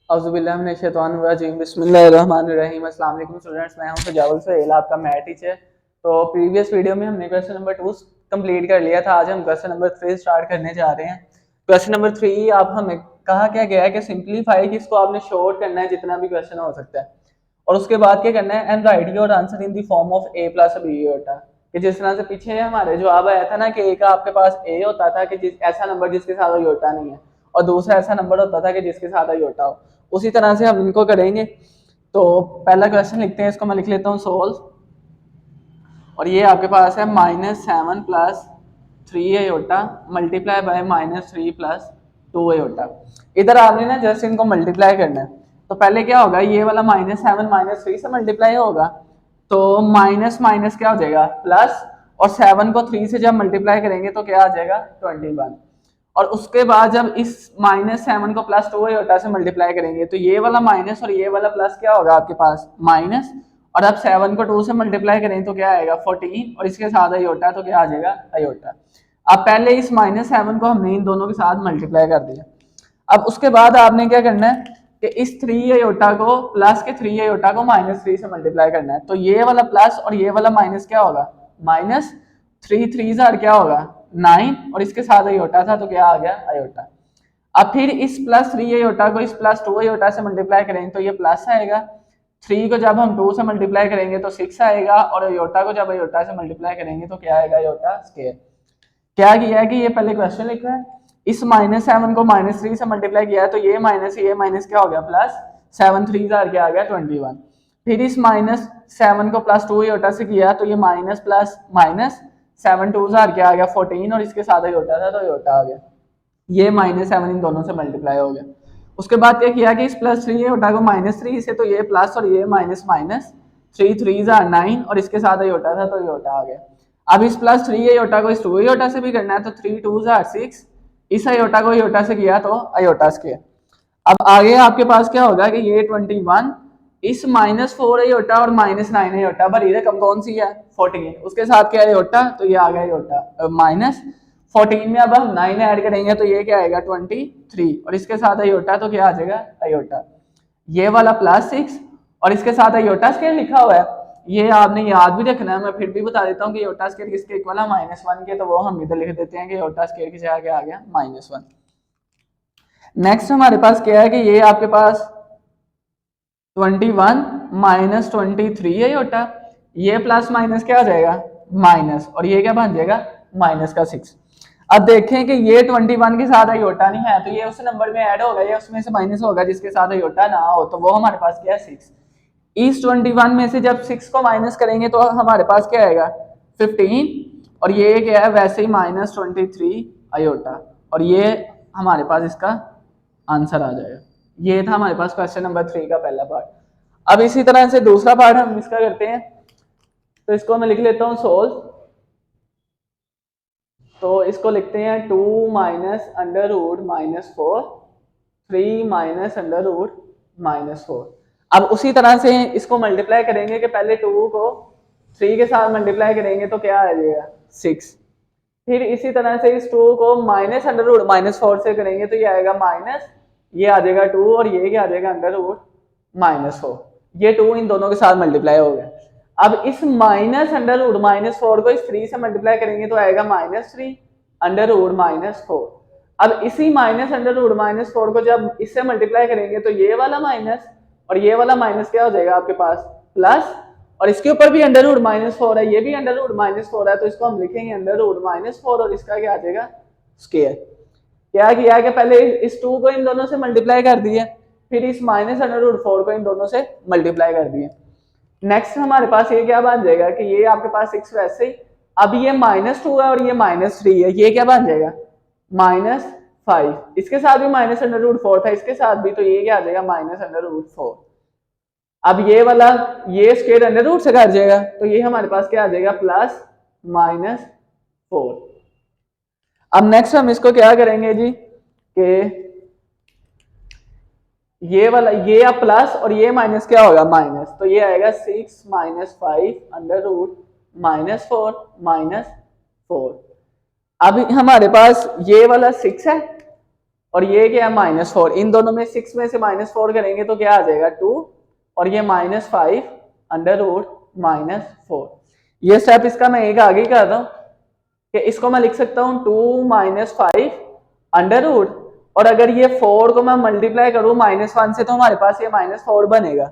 औज़ुबिल्लाहिमिनश्शैतानिर्रजीम बिस्मिल्लाहिर्रहमानिर्रहीम। अस्सलाम वालेकुम स्टूडेंट्स, मैं हूं सजाउल सुहेल, आपका मैथ टीचर। तो प्रीवियस वीडियो में हमने क्वेश्चन नंबर 2 कंप्लीट कर लिया था। आज हम क्वेश्चन नंबर 3 स्टार्ट करने जा रहे हैं। क्वेश्चन नंबर 3 आप हमें कहा क्या गया है कि सिंप्लीफाई कि इसको आपने शॉर्ट करना है जितना भी क्वेश्चन हो सकता है, और उसके बाद क्या करना है, and right your answer in the form of a plus b होता है। कि जिस तरह से पीछे हमारे जवाब आया था ना कि a का आपके पास a होता था कि ऐसा नंबर जिसके साथ आयोटा नहीं है, और दूसरा ऐसा नंबर होता था कि जिसके साथ आयोटा हो। उसी तरह से हम इनको करेंगे। तो पहला क्वेश्चन लिखते हैं, इसको मैं लिख लेता हूँ सोल्व। और ये आपके पास है -7 plus 3 iota multiply by -3 plus 2 iota. इधर आपने ना जस्ट इनको मल्टीप्लाई करना है। तो पहले क्या होगा, ये वाला -7 -3 से मल्टीप्लाई होगा, तो माइनस माइनस क्या हो जाएगा प्लस, और 7 को 3 से जब मल्टीप्लाई करेंगे तो क्या आ जाएगा 21। और उसके बाद जब इस -7 को प्लस 2 आयोटा से मल्टीप्लाई करेंगे तो ये वाला माइनस और ये वाला प्लस क्या होगा आपके पास माइनस, और अब 7 को 2 से मल्टीप्लाई करें तो क्या आएगा 14, और इसके साथ आयोटा तो क्या आ जाएगा आयोटा। अब पहले इस -7 को हमने इन दोनों के साथ मल्टीप्लाई कर दिया। अब उसके बाद आपने क्या करना है कि इस 3 आयोटा को प्लस के 3 आयोटा को -3 से मल्टीप्लाई करना है। तो ये वाला प्लस और ये वाला माइनस क्या होगा -3 3 क्या होगा 9, और इसके साथ आयोटा था तो क्या आ गया आयोटा। अब फिर इस +3 आयोटा को इस +2 आयोटा से मल्टीप्लाई करेंगे तो ये प्लस आएगा, 3 को जब हम 2 से मल्टीप्लाई करेंगे तो 6 आएगा, और आयोटा को जब आयोटा से मल्टीप्लाई करेंगे तो क्या आएगा आयोटा स्क्वायर। क्या किया है कि ये पहले क्वेश्चन लिखा है, इस -7 को -3 से मल्टीप्लाई किया है तो ये माइनस क्या हो गया प्लस, 7 3 क्या आ गया 21। फिर इस -7 को +2 आयोटा से किया तो ये माइनस प्लस माइनस 7 2 क्या आ गया 14, और इसके साथ आयोटा था तो आयोटा आ गया। ये -7 इन दोनों से मल्टीप्लाई हो गया। उसके बाद क्या किया कि इस +3 आयोटा को -3 से, तो ये प्लस और ये माइनस माइनस 3 3 9, और इसके साथ आयोटा था तो आयोटा आ गया। अब इस +3 आयोटा को इस 2 आयोटा से भी करना है तो 3 2 6, इस आयोटा को आयोटा से किया तो आयोटा स्क्वायर। अब आगे आपके पास क्या होगा कि ये 21, इस -4 आयोटा और -9 आयोटा भरी रकम कौन सी है 14, उसके साथ क्या आयोटा तो ये आ गया आयोटा -14 में अब हम 9 ऐड करेंगे तो ये क्या आएगा 23, और इसके साथ आयोटा तो क्या आ जाएगा आयोटा। ये वाला +6 और इसके साथ आयोटा स्क्वायर लिखा हुआ है, ये आपने याद भी रखना है। मैं फिर भी बता देता हूँ कि आयोटा स्क्वायर किसके इक्वल है -1 के, तो वो हम इधर लिख देते हैं कि आयोटा स्क्वायर की जगह क्या आ गया -1। नेक्स्ट हमारे पास क्या है कि ये आपके पास 21 -23 आयोटा, ये प्लस माइनस क्या हो जाएगा माइनस, और ये क्या बन जाएगा -6। अब देखें कि ये 21 के साथ आयोटा नहीं है तो ये उस नंबर में ऐड होगा या उसमें से माइनस होगा जिसके साथ आयोटा ना हो, तो वो हमारे पास क्या है 6। इस 21 में से जब 6 को माइनस करेंगे तो हमारे पास क्या आएगा 15, और ये क्या है वैसे ही -23 आयोटा, और ये हमारे पास इसका आंसर आ जाएगा। ये था हमारे पास क्वेश्चन नंबर 3 का पहला पार्ट। अब इसी तरह से दूसरा पार्ट हम इसका करते हैं, तो इसको मैं लिख लेता हूँ सोल्व। तो इसको लिखते हैं 2 -√-4 3 -√-4। अब उसी तरह से इसको मल्टीप्लाई करेंगे कि पहले 2 को 3 के साथ मल्टीप्लाई करेंगे तो क्या आ जाएगा 6, फिर इसी तरह से इस 2 को -√-4 से करेंगे तो ये आएगा माइनस, ये आ जाएगा 2, और ये क्या आ जाएगा √-4। ये 2 इन दोनों के साथ मल्टीप्लाई हो गया। अब इस -√-4 को इस 3 से मल्टीप्लाई करेंगे तो आएगा -3 √-4। अब इसी -√-4 को जब इससे मल्टीप्लाई करेंगे तो ये वाला माइनस और ये वाला माइनस क्या हो जाएगा आपके पास प्लस, और इसके ऊपर भी √-4 है, ये भी √-4 है, तो इसको हम लिखेंगे √-4, और इसका क्या आ जाएगा स्क्वायर। क्या किया है कि पहले इस 2 को इन दोनों से मल्टीप्लाई कर दिए, फिर इस -√4 को इन दोनों से मल्टीप्लाई कर दिए। नेक्स्ट हमारे पास ये क्या बन जाएगा कि ये आपके पास 6 वैसे ही, अब ये -2 है और ये -3 है, ये क्या बन जाएगा -5, इसके साथ भी -√4 था, इसके साथ भी, तो ये क्या आ जाएगा -√4। अब ये वाला ये स्क्वायर अंडर रूट से कट जाएगा तो ये हमारे पास क्या आ जाएगा +-4। अब नेक्स्ट हम इसको क्या करेंगे जी कि ये वाला ये अब प्लस और ये माइनस क्या होगा माइनस, तो ये आएगा 6 - 5 √-4 -4। अब हमारे पास ये वाला 6 है और ये क्या है -4। इन दोनों में 6 में से -4 करेंगे तो क्या आ जाएगा 2 और ये -5 अंडर रूट -4। ये स्टेप इसका मैं एक आगे कर रहा हूँ कि इसको मैं लिख सकता हूँ 2 -5 अंडर रूट, और अगर ये 4 को मैं मल्टीप्लाई करूँ -1 से तो हमारे पास ये -4 बनेगा।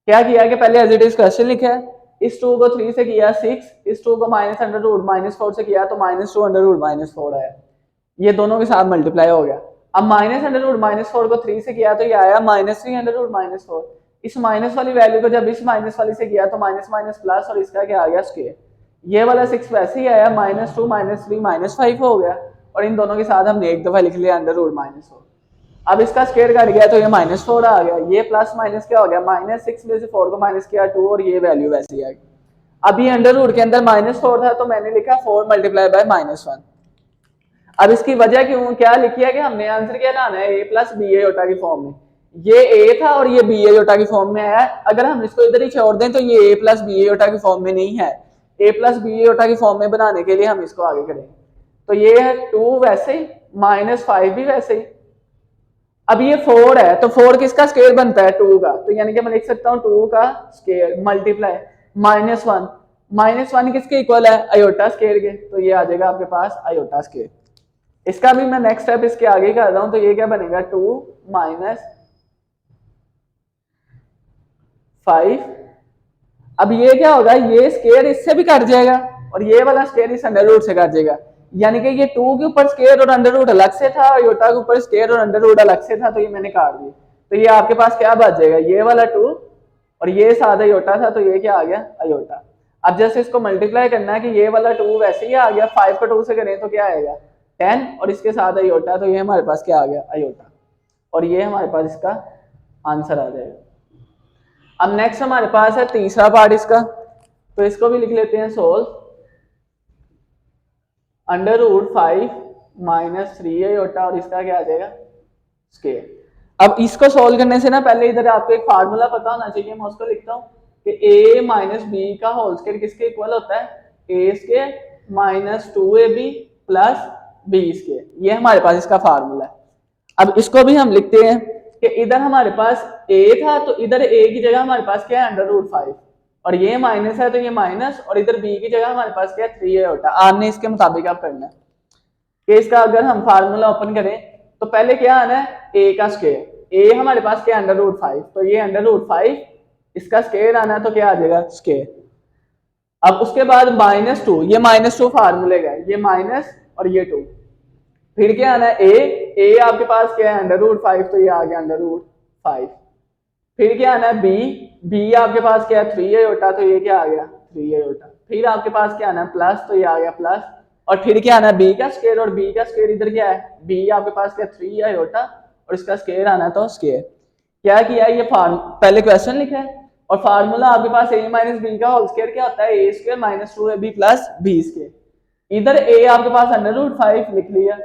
क्या किया कि पहले एज इट इज क्वेश्चन लिखा है, इस 2 को 3 से किया 6, इस 2 को -4 से किया तो -2 आया, ये दोनों के साथ मल्टीप्लाई हो गया। अब -4 को 3 से किया तो ये आया -3 इस माइनस वाली वैल्यू को जब इस माइनस वाली से किया तो माइनस माइनस प्लस, और इसका क्या आ गया स्क्वायर। ये वाला 6 वैसे ही आया -2 -3 -5 हो गया, और इन दोनों के साथ हमने एक दफा लिख लिया √-4। अब इसका स्क्वायर कट गया तो ये -4 आ गया, ये प्लस माइनस क्या हो गया -6 में से 4 को माइनस किया 2, और ये वैल्यू वैसे ही आ गई। अब ये अंडर रूट के अंदर -4 था तो मैंने लिखा 4 मल्टीप्लाई बाय -1। अब इसकी वजह क्यों क्या लिखी है कि हमने आंसर क्या लाना है a प्लस बी एटा की फॉर्म में। ये a था और ये बी एटा की फॉर्म में आया है, अगर हम इसको इधर ही छोड़ दें तो ये a प्लस बी एटा की फॉर्म में नहीं है, a प्लस बी एटा की फॉर्म में बनाने के लिए हम इसको आगे करेंगे। तो ये है 2 वैसे ही, -5 भी वैसे ही। अब ये 4 है तो 4 किसका स्क्वायर बनता है 2 का, तो यानी कि मैं लिख सकता हूँ 2 का स्क्वायर मल्टीप्लाई -1 किसके इक्वल है आयोटा स्क्वायर के, तो ये आ जाएगा आपके पास आयोटा स्क्वायर। इसका भी मैं नेक्स्ट स्टेप इसके आगे कर रहा हूं, तो ये क्या बनेगा 2 -5। अब ये क्या होगा, ये स्क्वायर इससे भी कट जाएगा और ये वाला स्क्वायर इस अंडर रूट से कट जाएगा, यानी कि ये 2 के ऊपर स्क्वायर और अंडर रूट अलग से था, आयोटा के ऊपर स्क्वायर और अंडर रूट अलग से था, तो ये मैंने काट दिया। तो ये आपके पास क्या बच जाएगा, ये वाला 2 और ये साथ आयोटा था, तो ये क्या आ गया आयोटा। अब जैसे इसको मल्टीप्लाई करना है कि ये वाला 2 वैसे ही आ गया, 5 को 2 से करें तो क्या आएगा 10, और इसके साथ आयोटा, तो ये हमारे पास क्या आ गया आयोटा, और ये हमारे पास इसका आंसर आ जाएगा। अब नेक्स्ट हमारे पास है तीसरा पार्ट इसका, तो इसको भी लिख लेते हैं सोल्व √5 -3 आयोटा, और इसका क्या आ जाएगा स्क्वायर। अब इसको सोल्व करने से ना पहले इधर आपको एक फार्मूला पता होना चाहिए, मैं उसको लिखता हूँ कि a - b का होल स्क्वायर किसके इक्वल होता है a square -2ab plus b square, ये हमारे पास इसका फार्मूला है। अब इसको भी हम लिखते हैं कि इधर हमारे पास a था तो इधर a की जगह हमारे पास क्या है √5, और ये माइनस है तो ये माइनस, और इधर b की जगह हमारे पास क्या है 3 आयोटा। आपने इसके मुताबिक आप करना है कि इसका अगर हम फार्मूला ओपन करें तो पहले क्या आना है a का स्क्वायर, a हमारे पास क्या है √5, तो ये √5 इसका स्क्वायर आना है तो क्या आ जाएगा स्क्वायर। अब उसके बाद -2, ये -2 फार्मूले का, ये माइनस और ये 2, फिर क्या आना है a आपके पास क्या है √5, तो ये आ गया √5। फिर क्या आना है b आपके पास क्या है 3 आयोटा, तो ये क्या आ गया 3 आयोटा। फिर आपके पास क्या आना है प्लस, तो ये आ गया प्लस, और फिर क्या आना है b का स्क्वायर, और b का स्क्वायर इधर क्या है b आपके पास क्या 3 आयोटा, और इसका स्क्वायर आना तो स्क्वायर। क्या किया है ये पहले क्वेश्चन लिखा है, और फार्मूला आपके पास a - b का होल स्क्वायर क्या होता है a square -2ab plus b square. इधर a आपके पास √5 लिख लिया,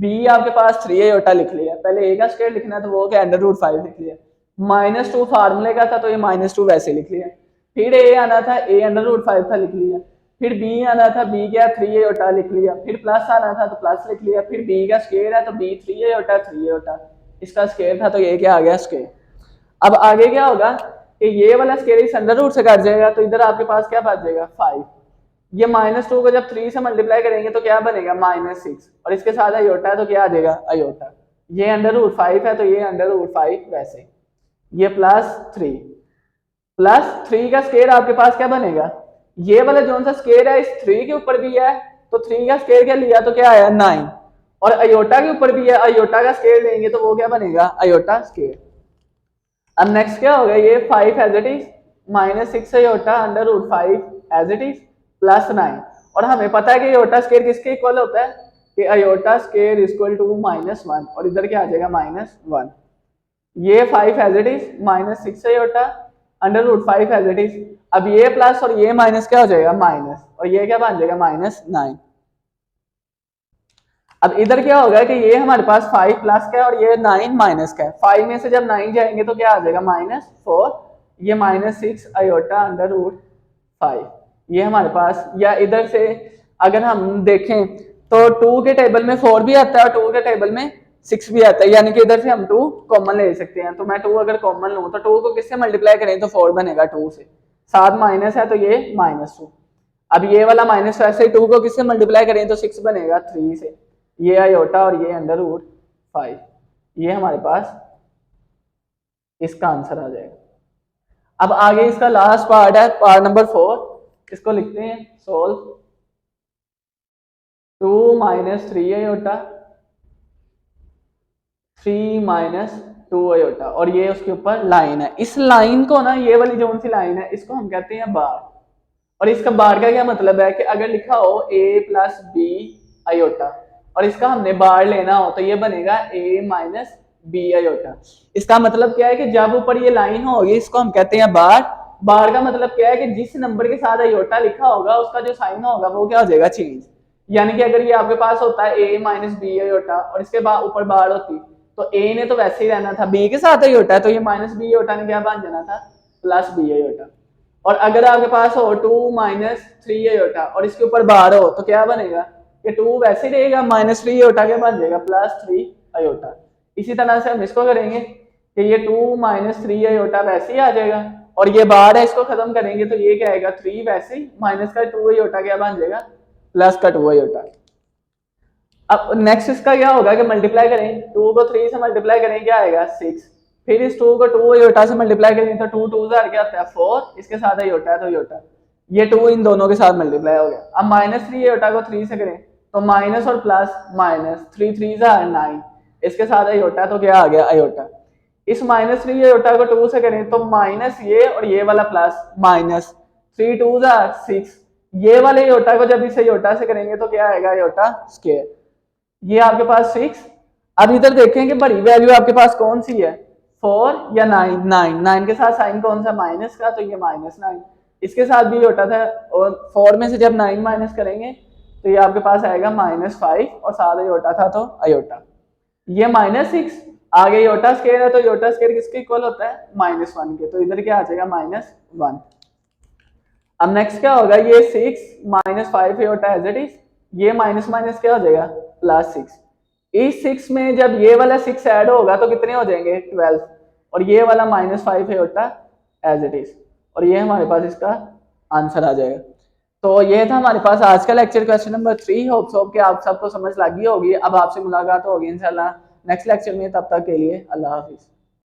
b आपके पास 3 आयोटा लिख लिया, पहले a का स्क्वायर लिखना है तो वो क्या √5 लिख लिया, -2 फार्मूले का था तो ये -2 वैसे लिख लिया। फिर a आना था a √5 था लिख लिया, फिर b आना था b क्या 3 आयोटा लिख लिया, फिर प्लस आना था तो प्लस लिख लिया, फिर b का स्क्वायर है तो b 3 आयोटा इसका स्क्वायर था तो ये क्या आ गया स्क्वायर। अब आगे क्या होगा कि ये वाला स्क्वायर इस अंडर रूट से कट जाएगा, तो इधर आपके पास क्या बच जाएगा 5। ये -2 को जब 3 से मल्टीप्लाई करेंगे तो क्या बनेगा -6, और इसके साथ आयोटा है तो क्या आ जाएगा आयोटा। ये √5 है तो ये √5 वैसे, ये +3 का स्क्वायर आपके पास क्या बनेगा, ये वाला जो सा स्क्वायर है इस 3 के ऊपर भी है तो 3 का स्क्वायर क्या लिया तो क्या आया 9, और आयोटा के ऊपर भी है, आयोटा का स्क्वायर लेंगे तो वो क्या बनेगा आयोटा स्क्वायर। अब नेक्स्ट क्या होगा, ये 5 as it is -6 iota √5 as it is +9, और हमें पता है कि आयोटा स्क्वायर किसके इक्वल होता है कि आयोटा स्क्वायर इक्वल टू -1, और इधर क्या आ जाएगा -1। ये 5 as it is -6 iota √5 as it is. अब ये प्लस और ये माइनस क्या हो जाएगा माइनस, और ये क्या बन जाएगा -9। अब इधर क्या होगा कि ये हमारे पास 5 प्लस का है और ये 9 माइनस का है, 5 में से जब 9 जाएंगे तो क्या आ जाएगा -4, ये -6 आयोटा √5 ये हमारे पास। या इधर से अगर हम देखें तो 2 के टेबल में 4 भी आता है और 2 के टेबल में 6 भी आता है, यानी कि इधर से हम 2 कॉमन ले सकते हैं। तो मैं 2 अगर कॉमन लूँ तो 2 को किससे मल्टीप्लाई करें तो 4 बनेगा 2 से, 7 माइनस है तो ये -2। अब ये वाला माइनस वैसे ही 2 को किससे मल्टीप्लाई करें तो 6 बनेगा 3 से, ये आयोटा और ये √5। ये हमारे पास इसका आंसर आ जाएगा। अब आगे इसका लास्ट पार्ट है, पार्ट नंबर 4। इसको लिखते हैं सोल्व। 2 - 3 आयोटा 3 - 2 आयोटा, और ये उसके ऊपर लाइन है। इस लाइन को ना, ये वाली जो सी लाइन है, इसको हम कहते हैं बार। और इसका बार का क्या मतलब है कि अगर लिखा हो a + b आयोटा और इसका हमने बार लेना हो तो ये बनेगा a - b आयोटा। इसका मतलब क्या है कि जब ऊपर ये लाइन होगी इसको हम कहते हैं बार। बार का मतलब क्या है कि जिस नंबर के साथ आयोटा लिखा होगा उसका जो साइन होगा वो क्या हो जाएगा, चेंज। यानी कि अगर ये आपके पास होता है a - b आयोटा और इसके बाद ऊपर बार होती तो a ने तो वैसे ही रहना था, b के साथ आयोटा है तो ये -b आयोटा ने क्या बन जाना था, +b आयोटा। और अगर आपके पास हो 2 - 3 आयोटा और इसके ऊपर बार हो तो क्या बनेगा, कि 2 वैसे ही रहेगा, -3 आयोटा क्या बन जाएगा, +3 आयोटा। इसी तरह से हम इसको करेंगे कि ये 2 - 3 आयोटा वैसे ही आ जाएगा और ये बार है, इसको खत्म करेंगे तो ये क्या आएगा, 3 वैसे ही माइनस का 2 आयोटा क्या बन जाएगा, प्लस का 2 आयोटा। अब नेक्स्ट इसका क्या होगा कि मल्टीप्लाई करें, 2 को 3 से मल्टीप्लाई करें क्या आएगा, 6। फिर इस 2 को 2 आयोटा से मल्टीप्लाई करें तो 2 2 क्या होता है 4, इसके साथ आयोटा है तो आयोटा, ये 2 इन दोनों के साथ मल्टीप्लाई हो गया। अब -3 आयोटा को 3 से करें तो माइनस और प्लस, -3 3 9, इसके साथ आयोटा तो क्या आ गया, आयोटा। इस -3 आयोटा को 2 से करें तो माइनस ये और ये वाला प्लस, -3 2 6। ये वाले आयोटा को जब इस आयोटा से करेंगे तो क्या आएगा, आयोटा स्क्वायर। ये आपके पास 6। अब इधर देखें कि बड़ी वैल्यू आपके पास कौन सी है, 4 या 9। 9 के साथ साइन कौन सा, माइनस का, तो ये -9। इसके साथ भी होता था और 4 में से जब 9 माइनस करेंगे तो ये आपके पास आएगा -5 और साथ आयोटा था तो आयोटा। ये -6 आगे आयोटा स्क्वायर है तो आयोटा स्क्वायर किसके इक्वल होता है, -1 के, तो इधर क्या आ जाएगा, -1। अब नेक्स्ट क्या होगा, ये 6 - 5 आयोटा एज इट इज, ये माइनस माइनस क्या हो जाएगा, +6। इस 6 में जब ये वाला 6 ऐड होगा तो कितने हो जाएंगे, 12, और ये वाला -5 है होता एज इट इज, और ये हमारे पास इसका आंसर आ जाएगा। तो ये था हमारे पास आज का लेक्चर, क्वेश्चन नंबर 3। होप कि आप सबको समझ लगी होगी। अब आपसे मुलाकात होगी इंशाल्लाह नेक्स्ट लेक्चर में, तब तक के लिए अल्लाह हाफिज।